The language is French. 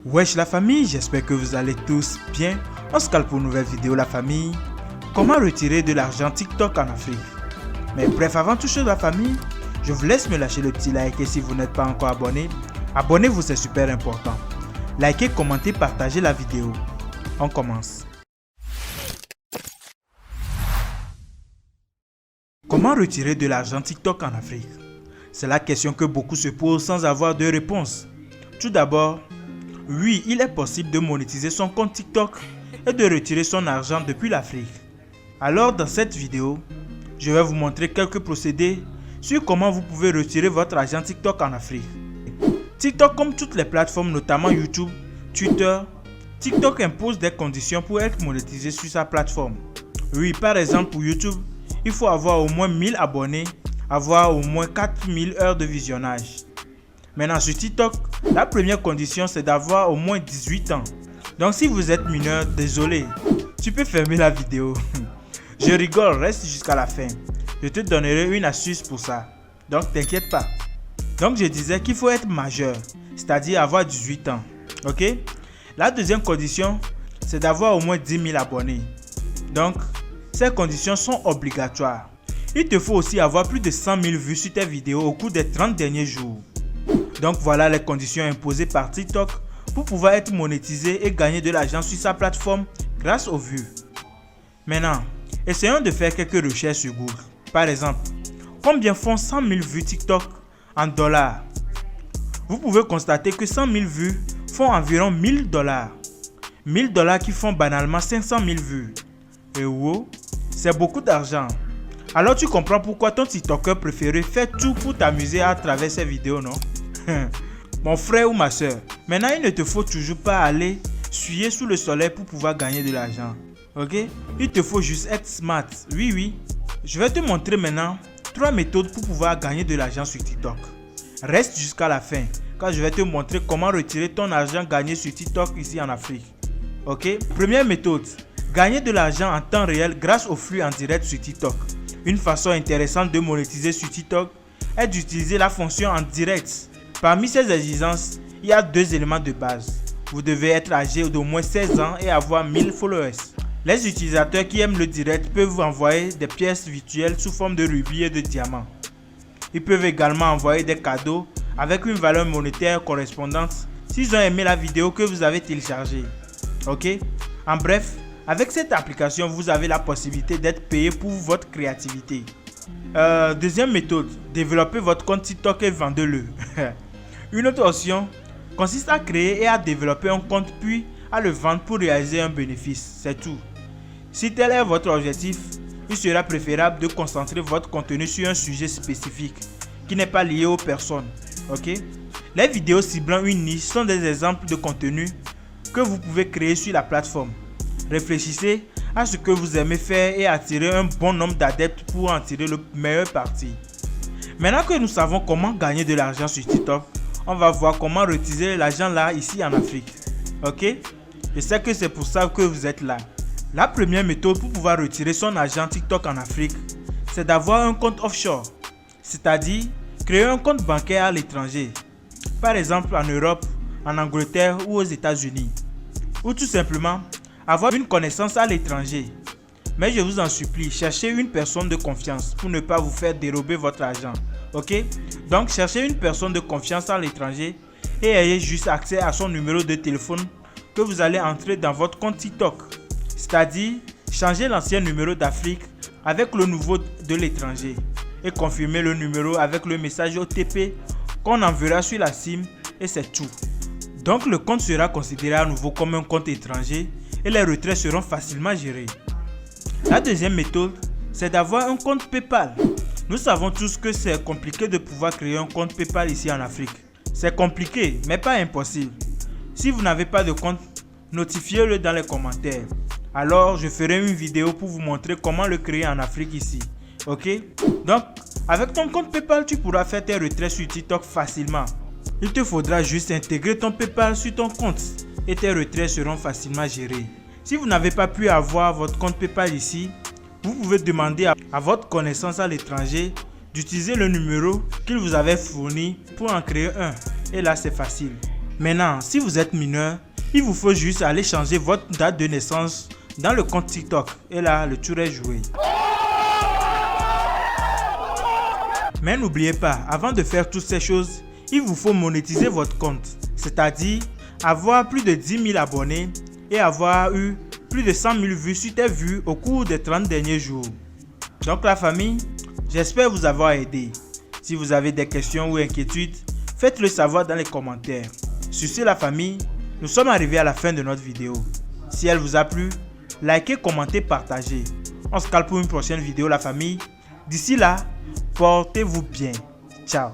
Wesh la famille, j'espère que vous allez tous bien. On se cale pour une nouvelle vidéo la famille. Comment retirer de l'argent TikTok en Afrique? Mais bref, avant toute chose la famille, je vous laisse me lâcher le petit like et si vous n'êtes pas encore abonné, abonnez-vous, c'est super important. Likez, commentez, partagez la vidéo. On commence. Comment retirer de l'argent TikTok en Afrique? C'est la question que beaucoup se posent sans avoir de réponse. Tout d'abord, oui, il est possible de monétiser son compte TikTok et de retirer son argent depuis l'Afrique. Alors dans cette vidéo, je vais vous montrer quelques procédés sur comment vous pouvez retirer votre argent TikTok en Afrique. TikTok, comme toutes les plateformes, notamment YouTube, Twitter, TikTok impose des conditions pour être monétisé sur sa plateforme. Oui, par exemple pour YouTube, il faut avoir au moins 1000 abonnés, avoir au moins 4000 heures de visionnage. Maintenant sur TikTok, la première condition c'est d'avoir au moins 18 ans. Donc si vous êtes mineur, désolé, tu peux fermer la vidéo. Je rigole, reste jusqu'à la fin. Je te donnerai une astuce pour ça. Donc t'inquiète pas. Donc je disais qu'il faut être majeur, c'est-à-dire avoir 18 ans. Ok? La deuxième condition, c'est d'avoir au moins 10 000 abonnés. Donc ces conditions sont obligatoires. Il te faut aussi avoir plus de 100 000 vues sur tes vidéos au cours des 30 derniers jours. Donc voilà les conditions imposées par TikTok pour pouvoir être monétisé et gagner de l'argent sur sa plateforme grâce aux vues. Maintenant, essayons de faire quelques recherches sur Google. Par exemple, combien font 100 000 vues TikTok en dollars? Vous pouvez constater que 100 000 vues font environ 1000 dollars. 1000 dollars qui font banalement 500 000 vues. Et wow, c'est beaucoup d'argent. Alors tu comprends pourquoi ton TikToker préféré fait tout pour t'amuser à travers ces vidéos, non? Mon frère ou ma soeur, maintenant il ne te faut toujours pas aller suer sous le soleil pour pouvoir gagner de l'argent. Ok? Il te faut juste être smart. Oui. Je vais te montrer maintenant 3 méthodes pour pouvoir gagner de l'argent sur TikTok. Reste jusqu'à la fin, car je vais te montrer comment retirer ton argent gagné sur TikTok ici en Afrique. Ok? Première méthode, gagner de l'argent en temps réel grâce au flux en direct sur TikTok. Une façon intéressante de monétiser sur TikTok est d'utiliser la fonction en direct. Parmi ces exigences, il y a 2 éléments de base. Vous devez être âgé d'au moins 16 ans et avoir 1000 followers. Les utilisateurs qui aiment le direct peuvent vous envoyer des pièces virtuelles sous forme de rubis et de diamants. Ils peuvent également envoyer des cadeaux avec une valeur monétaire correspondante s'ils ont aimé la vidéo que vous avez téléchargée. Ok? En bref, avec cette application, vous avez la possibilité d'être payé pour votre créativité. Deuxième méthode, développer votre compte TikTok et vendez-le. Une autre option consiste à créer et à développer un compte puis à le vendre pour réaliser un bénéfice. C'est tout. Si tel est votre objectif, il sera préférable de concentrer votre contenu sur un sujet spécifique qui n'est pas lié aux personnes. Ok? Les vidéos ciblant une niche sont des exemples de contenu que vous pouvez créer sur la plateforme. Réfléchissez à ce que vous aimez faire et attirer un bon nombre d'adeptes pour en tirer le meilleur parti. Maintenant que nous savons comment gagner de l'argent sur TikTok, on va voir comment retirer l'argent là ici en Afrique. Ok? Je sais que c'est pour ça que vous êtes là. La première méthode pour pouvoir retirer son argent TikTok en Afrique, c'est d'avoir un compte offshore. C'est-à-dire créer un compte bancaire à l'étranger. Par exemple en Europe, en Angleterre ou aux États-Unis. Ou tout simplement avoir une connaissance à l'étranger. Mais je vous en supplie, cherchez une personne de confiance pour ne pas vous faire dérober votre argent. Ok? Donc cherchez une personne de confiance à l'étranger et ayez juste accès à son numéro de téléphone que vous allez entrer dans votre compte TikTok. C'est-à-dire, changez l'ancien numéro d'Afrique avec le nouveau de l'étranger et confirmez le numéro avec le message OTP qu'on enverra sur la SIM et c'est tout. Donc le compte sera considéré à nouveau comme un compte étranger et les retraits seront facilement gérés. La deuxième méthode, c'est d'avoir un compte PayPal. Nous savons tous que c'est compliqué de pouvoir créer un compte PayPal ici en Afrique. C'est compliqué, mais pas impossible. Si vous n'avez pas de compte, notifiez-le dans les commentaires. Alors, je ferai une vidéo pour vous montrer comment le créer en Afrique ici. Ok? Donc, avec ton compte PayPal, tu pourras faire tes retraits sur TikTok facilement. Il te faudra juste intégrer ton PayPal sur ton compte et tes retraits seront facilement gérés. Si vous n'avez pas pu avoir votre compte PayPal ici, vous pouvez demander à votre connaissance à l'étranger d'utiliser le numéro qu'il vous avait fourni pour en créer un. Et là, c'est facile. Maintenant, si vous êtes mineur, il vous faut juste aller changer votre date de naissance dans le compte TikTok et là, le tour est joué. Mais n'oubliez pas, avant de faire toutes ces choses, il vous faut monétiser votre compte, c'est-à-dire avoir plus de 10 000 abonnés et avoir eu plus de 100 000 vues sur tes vues au cours des 30 derniers jours. Donc la famille, j'espère vous avoir aidé. Si vous avez des questions ou inquiétudes, faites-le savoir dans les commentaires. Sur ce la famille, nous sommes arrivés à la fin de notre vidéo. Si elle vous a plu, likez, commentez, partagez. On se calme pour une prochaine vidéo la famille. D'ici là, portez-vous bien. Ciao.